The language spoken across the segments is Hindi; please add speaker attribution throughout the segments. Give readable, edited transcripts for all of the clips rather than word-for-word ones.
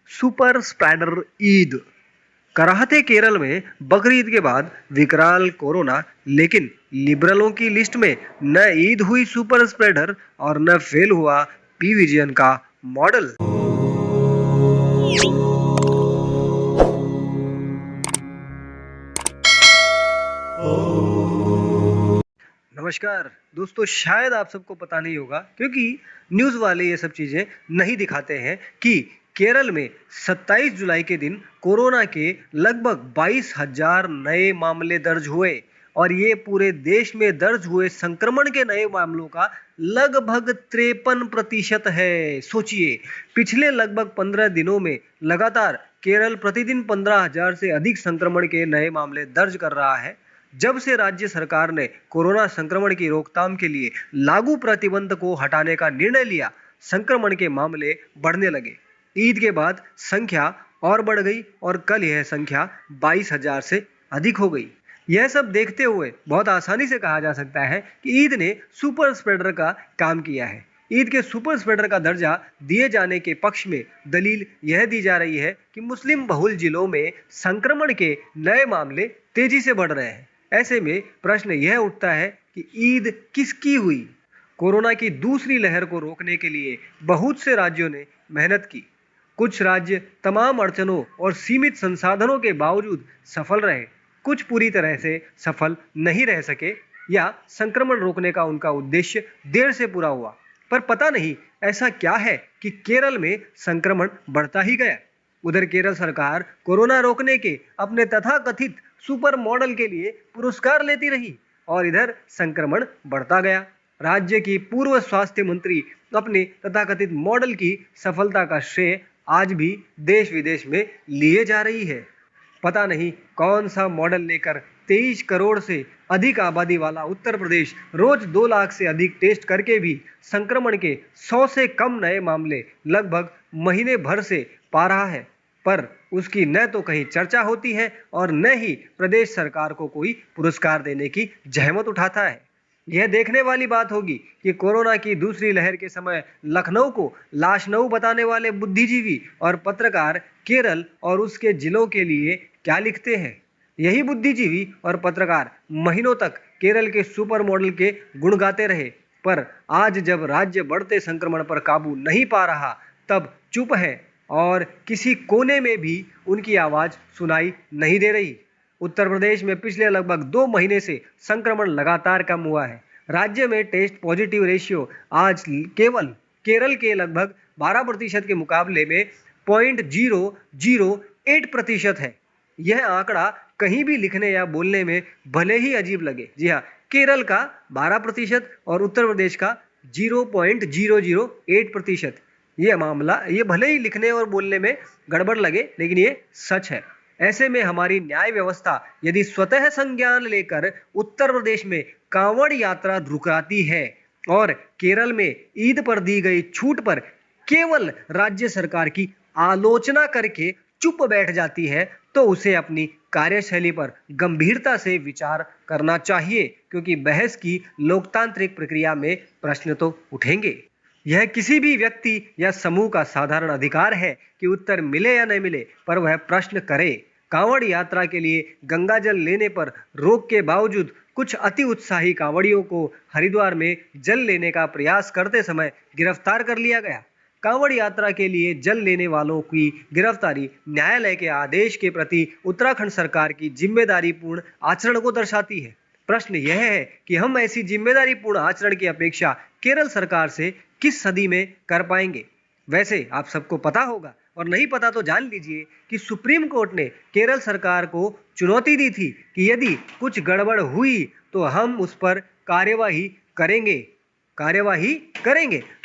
Speaker 1: Super spreader Eid. कराहते केरल में बकरीद के बाद विकराल कोरोना, लेकिन लिबरलों की लिस्ट में न ईद हुई सुपर स्प्रेडर और न फेल हुआ पी विजयन का मॉडल। नमस्कार दोस्तों, शायद आप सबको पता नहीं होगा क्योंकि न्यूज़ वाले ये सब चीज़ें नहीं दिखाते हैं कि केरल में 27 जुलाई के दिन कोरोना के लगभग 22,000 नए मामले दर्ज हुए और ये पूरे देश में दर्ज हुए संक्रमण के नए मामलों का लगभग 53% है। सोचिए, पिछले लगभग 15 दिनों में लगातार केरल प्रतिदिन 15,000 से अधिक संक्रमण के नए मामले दर्ज कर रहा है। जब से राज्य सरकार ने कोरोना संक्रमण की रोकथाम के लिए लागू प्रतिबंध को हटाने का निर्णय लिया, संक्रमण के मामले बढ़ने लगे। ईद के बाद संख्या और बढ़ गई और कल यह संख्या 22,000 से अधिक हो गई। यह सब देखते हुए बहुत आसानी से कहा जा सकता है कि ईद ने सुपर स्प्रेडर का काम किया है। ईद के सुपर स्प्रेडर का दर्जा दिए जाने के पक्ष में दलील यह दी जा रही है कि मुस्लिम बहुल जिलों में संक्रमण के नए मामले तेजी से बढ़ रहे हैं। ऐसे में प्रश्न यह उठता है कि ईद किसकी हुई? कोरोना की दूसरी लहर को रोकने के लिए बहुत से राज्यों ने मेहनत की। कुछ राज्य तमाम अड़चनों और सीमित संसाधनों के बावजूद सफल रहे, कुछ पूरी तरह से सफल नहीं रह सके या संक्रमण रोकने का उनका उद्देश्य देर से पूरा हुआ। पर पता नहीं ऐसा क्या है कि केरल में संक्रमण बढ़ता ही गया। उधर केरल सरकार कोरोना रोकने के अपने तथाकथित सुपर मॉडल के लिए पुरस्कार लेती रही और इधर संक्रमण बढ़ता गया। राज्य की पूर्व स्वास्थ्य मंत्री अपने तथाकथित मॉडल की सफलता का श्रेय आज भी देश विदेश में लिए जा रही है। पता नहीं कौन सा मॉडल लेकर 23 करोड़ से अधिक आबादी वाला उत्तर प्रदेश रोज 2 लाख से अधिक टेस्ट करके भी संक्रमण के 100 से कम नए मामले लगभग महीने भर से पा रहा है, पर उसकी न तो कहीं चर्चा होती है और न ही प्रदेश सरकार को कोई पुरस्कार देने की जहमत उठाता है। यह देखने वाली बात होगी कि कोरोना की दूसरी लहर के समय लखनऊ को लाशनऊ बताने वाले बुद्धिजीवी और पत्रकार केरल और उसके जिलों के लिए क्या लिखते हैं। यही बुद्धिजीवी और पत्रकार महीनों तक केरल के सुपर मॉडल के गुण गाते रहे, पर आज जब राज्य बढ़ते संक्रमण पर काबू नहीं पा रहा तब चुप है और किसी कोने में भी उनकी आवाज सुनाई नहीं दे रही। उत्तर प्रदेश में पिछले लगभग 2 महीने से संक्रमण लगातार कम हुआ है। राज्य में टेस्ट पॉजिटिव रेशियो आज केवल केरल के लगभग 12% के मुकाबले में 0.008% है। यह आंकड़ा कहीं भी लिखने या बोलने में भले ही अजीब लगे, जी हाँ, केरल का 12% और उत्तर प्रदेश का 0.008%। ये भले ही लिखने और बोलने में गड़बड़ लगे, लेकिन ये सच है। ऐसे में हमारी न्याय व्यवस्था यदि स्वतः संज्ञान लेकर उत्तर प्रदेश में कांवड़ यात्रा रुकाती है और केरल में ईद पर दी गई छूट पर केवल राज्य सरकार की आलोचना करके चुप बैठ जाती है, तो उसे अपनी कार्यशैली पर गंभीरता से विचार करना चाहिए, क्योंकि बहस की लोकतांत्रिक प्रक्रिया में प्रश्न तो उठेंगे। यह किसी भी व्यक्ति या समूह का साधारण अधिकार है कि उत्तर मिले या न मिले, पर वह प्रश्न करे। कांवड़ यात्रा के लिए गंगा जल लेने पर रोक के बावजूद कुछ अति उत्साही कांवड़ियों को हरिद्वार में जल लेने का प्रयास करते समय गिरफ्तार कर लिया गया। कांवड़ यात्रा के लिए जल लेने वालों की गिरफ्तारी न्यायालय के आदेश के प्रति उत्तराखंड सरकार की जिम्मेदारीपूर्ण आचरण को दर्शाती है। प्रश्न यह है कि हम ऐसी जिम्मेदारीपूर्ण आचरण की अपेक्षा केरल सरकार से किस सदी में कर पाएंगे। वैसे आप सबको पता होगा, और नहीं पता तो जान लीजिए कि सुप्रीम कोर्ट ने केरल सरकार को चुनौती दी थी कि यदि कुछ गड़बड़ हुई तो हम उस पर कार्यवाही करेंगे।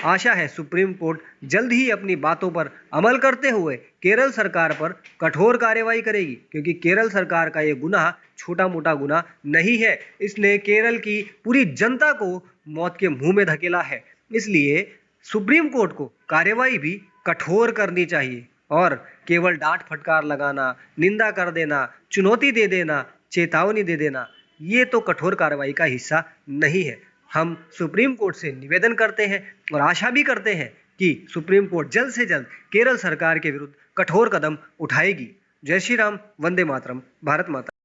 Speaker 1: आशा है सुप्रीम कोर्ट जल्द ही अपनी बातों पर अमल करते हुए केरल सरकार पर कठोर कार्यवाही करेगी, क्योंकि केरल सरकार का ये गुनाह छोटा मोटा गुनाह नहीं है। इसने केरल की पूरी जनता को मौत के मुंह में धकेला है। इसलिए सुप्रीम कोर्ट को कार्यवाही भी कठोर करनी चाहिए और केवल डांट फटकार लगाना, निंदा कर देना, चुनौती दे देना, चेतावनी दे देना, ये तो कठोर कार्रवाई का हिस्सा नहीं है। हम सुप्रीम कोर्ट से निवेदन करते हैं और आशा भी करते हैं कि सुप्रीम कोर्ट जल्द से जल्द केरल सरकार के विरुद्ध कठोर कदम उठाएगी। जय श्री राम, वंदे मातरम, भारत माता।